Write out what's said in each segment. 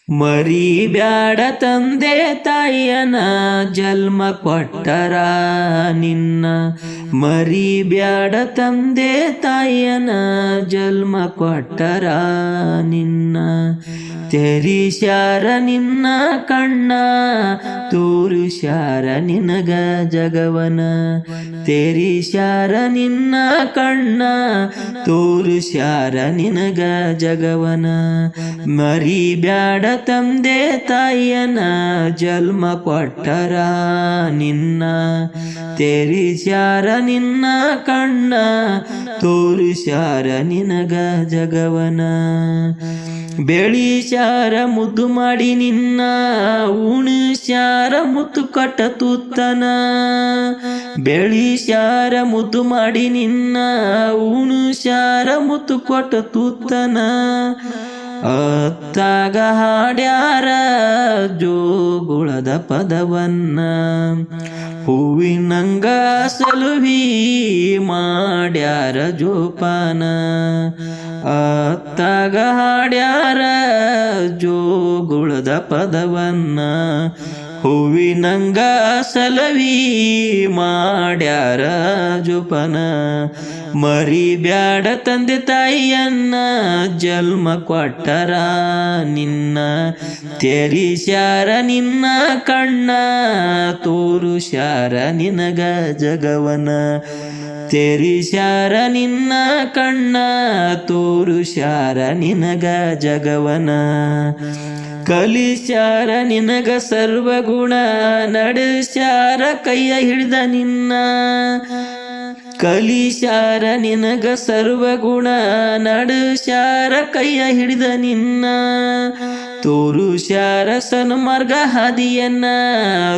ಮರಿಬ್ಯಾಡ ತಂದೆ ತಾಯಿಯನ ಜನ್ಮ ಕೊಟ್ಟರ ನಿನ್ನ. ಮರಿಬ್ಯಾಡ ತಂದೆ ತಾಯಿಯನ ಜನ್ಮ ಕೊಟ್ಟರ ನಿನ್ನ. ತೆರಿಸ್ಯಾರ ನಿನ್ನ ಕಣ್ಣ ತೋರಿಸ್ಯಾರ ನಿನಗ ಜಗವನ. ತೆರಿಸ್ಯಾರ ನಿನ್ನ ಕಣ್ಣ ತೋರಿಸ್ಯಾರ ನಿನಗ ಜಗವನ. ಮರಿಬ್ಯಾಡ ತಂದೆ ತಾಯಿಯನ ಜನ್ಮ ಕೊಟ್ಟರ ನಿನ್ನ. ತೆರಿಸ್ಯಾರ ನಿನ್ನ ಕಣ್ಣ ತೋರಿಸ್ಯಾರ ನಿನಗ ಜಗವನ. ಬೆಳಿಸ್ಯಾರ ಮುದ್ದು ಮಾಡಿ ನಿನ್ನ ಉಣಿಸ್ಯಾರ ಮುತ್ತು ಕಟ್ಟ ತುತ್ತನ. ಬೆಳಿಸ್ಯಾರ ಮುದ್ದು ಮಾಡಿ ನಿನ್ನ ಉಣಿಸ್ಯಾರ ಮುತ್ತು ಕೊಟ್ಟ ತುತ್ತನ. ಅತ್ತಾಗ ಹಾಡ್ಯಾರ ಜೋಗುಳದ ಪದವನ್ನ. ಹೂವಿನಂಗ ಸಲುವಿ ಮಾಡ್ಯಾರ ಜೋಪಾನ. ಅತ್ತಾಗ ಹಾಡ್ಯಾರ ಜೋಗುಳದ ಪದವನ್ನ. ಹೂವಿನಂಗ ಸಲವಿ ಮಾಡ್ಯಾರ ಜೋಪಾನ. ಮರಿಬ್ಯಾಡ ತಂದೆ ತಾಯಿಯನ್ನ ಜನ್ಮ ಕೊಟ್ಟರ ನಿನ್ನ. ತೆರಿಸ್ಯಾರ ನಿನ್ನ ಕಣ್ಣ ತೋರಿಸ್ಯಾರ ನಿನಗ ಜಗವನ. ತೆರಿಸ್ಯಾರ ನಿನ್ನ ಕಣ್ಣ ತೋರಿಸ್ಯಾರ ನಿನಗ ಜಗವನ. ಕಲಿಸ್ಯಾರ ನಿನಗ ಸರ್ವಗುಣ ನಡೆಸ್ಯಾರ ಕೈಯ ಹಿಡಿದ ನಿನ್ನ. ಕಲಿಸ್ಯಾರ ನಿನಗ ಸರ್ವಗುಣ ನಡೆಸ್ಯಾರ ಕೈಯ ಹಿಡಿದ ನಿನ್ನ. ತೋರುಸ್ಯಾರ ಸನ್ಮಾರ್ಗ ಹಾದಿಯನ್ನ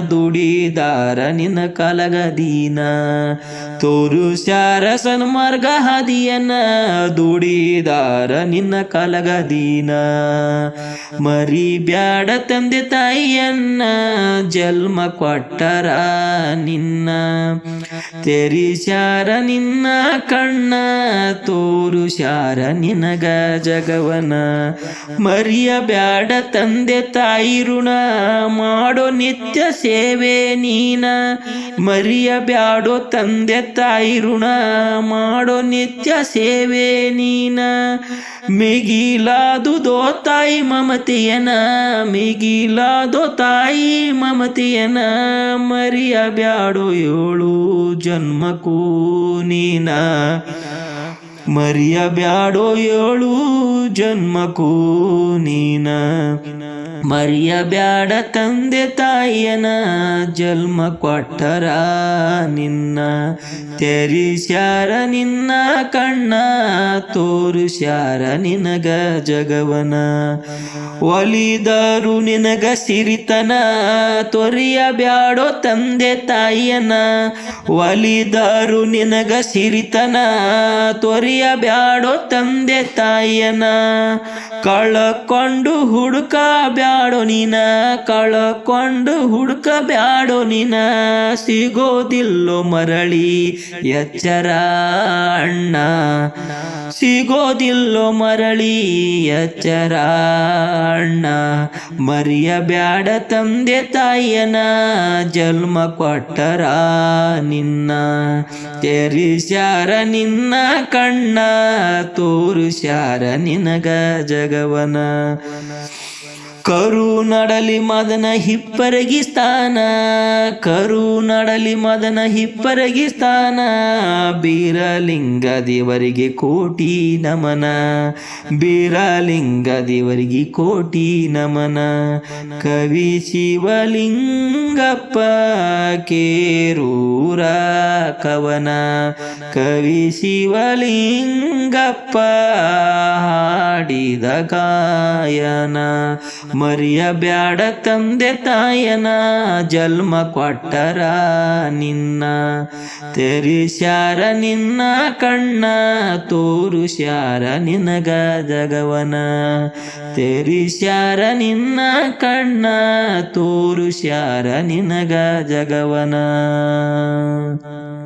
ದುಡಿದಾರ ನಿನ್ನ ಕಾಲಗದೀನ. ತೋರುಸ್ಯಾರ ಸನ್ಮಾರ್ಗ ಹಾದಿಯನ್ನ ದುಡಿದಾರ ನಿನ್ನ ಕಾಲಗದೀನ. ಮರಿಬ್ಯಾಡ ತಂದೆ ತಾಯಿಯನ್ನ ಜನ್ಮ ಕೊಟ್ಟರ ನಿನ್ನ. ತೆರಿಸ್ಯಾರ ನಿನ್ನ ಕಣ್ಣ ತೋರುಸ್ಯಾರ ನಿನಗ ಜಗವನ. ಮರಿಯಬ್ಯಾಡ ತಂದೆ ತಾಯಿ ಋಣ ಮಾಡೋ ನಿತ್ಯ ಸೇವೆ ನೀನ. ಮರಿಯಬ್ಯಾಡೋ ತಂದೆ ತಾಯಿ ಋಣ ಮಾಡೋ ನಿತ್ಯ ಸೇವೆ ನೀನ. ಮಿಗಿಲಾದುದೋ ತಾಯಿ ಮಮತೆಯನ. ಮಿಗಿಲಾದೋ ತಾಯಿ ಮಮತೆಯನ. ಮರಿಯಬ್ಯಾಡೋ ಏಳು ಜನ್ಮಕ್ಕೂ ನೀನ. ಮರಿಯಬ್ಯಾಡೋ ಏಳು ಜನ್ಮಕ್ಕೂ ನೀನ. ಮರಿಯಬ್ಯಾಡ ತಂದೆ ತಾಯಿಯನ ಜನ್ಮ ಕೊಟ್ಟರ ನಿನ್ನ. ತೆರಿಸ್ಯಾರ ನಿನ್ನ ಕಣ್ಣ ತೋರಿಸ್ಯಾರ ನಿನಗ ಜಗವನ. ಒಲಿದರು ನಿನಗ ಸಿರಿತನ ತೊರೆಯಬ್ಯಾಡೋ ತಂದೆ ತಾಯಿಯನ. ಒಲಿದರು ನಿನಗ ಸಿರಿತನ ತೊರೆಯಬ್ಯಾಡೋ ತಂದೆ ತಾಯಿಯನ. ಕಳಕೊಂಡು ಹುಡುಕ ಬ್ಯಾಡೋ ನೀನ. ಕಳಕೊಂಡು ಹುಡುಕ ಬ್ಯಾಡೋ ನೀನ. ಸಿಗೋದಿಲ್ಲೋ ಮರಳಿ ಎಚ್ಚರ ಅಣ್ಣ. ಸಿಗೋದಿಲ್ಲೋ ಮರಳಿ ಎಚ್ಚರ ಅಣ್ಣ. ಮರಿಯಬ್ಯಾಡ ತಂದೆ ತಾಯಿಯನ ಜನ್ಮ ಕೊಟ್ಟರ ನಿನ್ನ. ತೆರಿಸ್ಯಾರ ನಿನ್ನ ಕಣ್ಣ ತೋರಿಸ್ಯಾರ ನಿನಗ ಜಗವನ. ಕರುನಡಲಿ ಮದನ ಹಿಪ್ಪರಗಿ ಸ್ಥಾನ. ಕರುನಡಲಿ ಮದನ ಹಿಪ್ಪರಗಿ ಸ್ಥಾನ. ಬೀರಲಿಂಗ ದೇವರಿಗೆ ಕೋಟಿ ನಮನ. ಬೀರಲಿಂಗ ದೇವರಿಗೆ ಕೋಟಿ ನಮನ. ಕವಿ ಶಿವಲಿಂಗಪ್ಪ ಕೇರೂರ ಕವನ. ಕವಿ ಶಿವಲಿಂಗಪ್ಪ ಹಾಡಿದ ಗಾಯನ. ಮರಿಯಬ್ಯಾಡ ತಂದೆ ತಾಯನ ಜನ್ಮ ಕೊಟ್ಟರ ನಿನ್ನ. ತೆರಿಸ್ಯಾರ ನಿನ್ನ ಕಣ್ಣ ತೋರಿಸ್ಯಾರ ನಿನಗ ಜಗವನ. ತೆರಿಸ್ಯಾರ ನಿನ್ನ ಕಣ್ಣ ತೋರಿಸ್ಯಾರ ನಿನಗ ಜಗವನ.